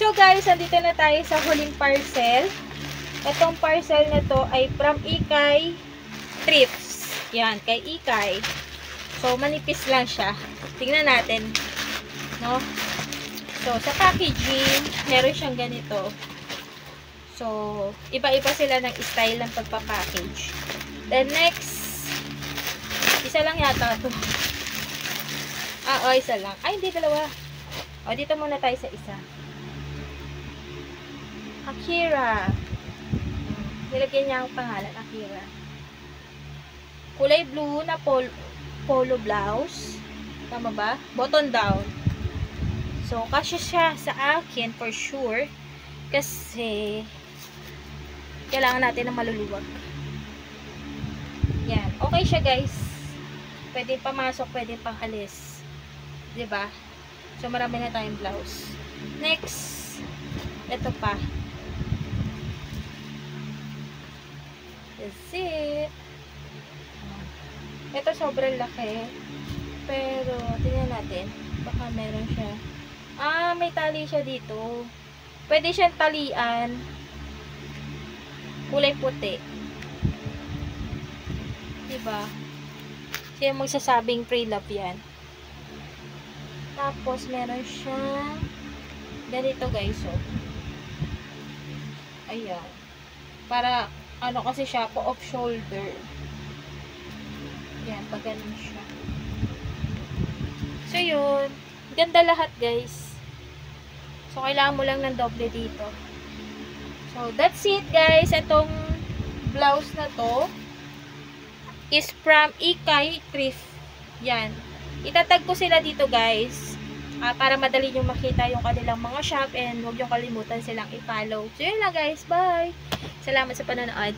So guys, andito na tayo sa huling parcel. Itong parcel na to ay from Ikay Thrifts. Yan, kay Ikay. So, manipis lang siya. Tingnan natin. No? So, sa packaging, meron siyang ganito. So, iba-iba sila ng style ng pagpapackage. Then next, isa lang yata ito. Isa lang. Ay, hindi, dalawa. Dito muna tayo sa isa. Akira. Nilagyan niya ang pangalan, Akira. Kulay blue na polo blouse. Tama ba? Button down. So, kasya siya sa akin for sure. Kasi, kailangan natin ng maluluwag. Yan. Okay siya, guys. Pwede pamasok, pwede pang alis. Diba? So, marami na tayong blouse. Next, ito pa. That's it. Ito sobrang laki. Pero, tingnan natin. Baka meron siya. May tali siya dito. Pwede siyang talian. Kulay puti. Diba? Siya magsasabing pre-love yan. Tapos, meron siyang ganito guys, oh. Ayan. Para, kasi siya, off shoulder. Ayan, pag ganun siya. So, yun. Ganda lahat, guys. So, kailangan mo lang ng doble dito. So, that's it, guys. Itong blouse na to is from Ikay Thrift. Yan. Itatag ko sila dito, guys. Para madali nyo makita yung kanilang mga shop and huwag nyo kalimutan silang i-follow. So, yun lang, guys. Bye! Salamat sa panonood.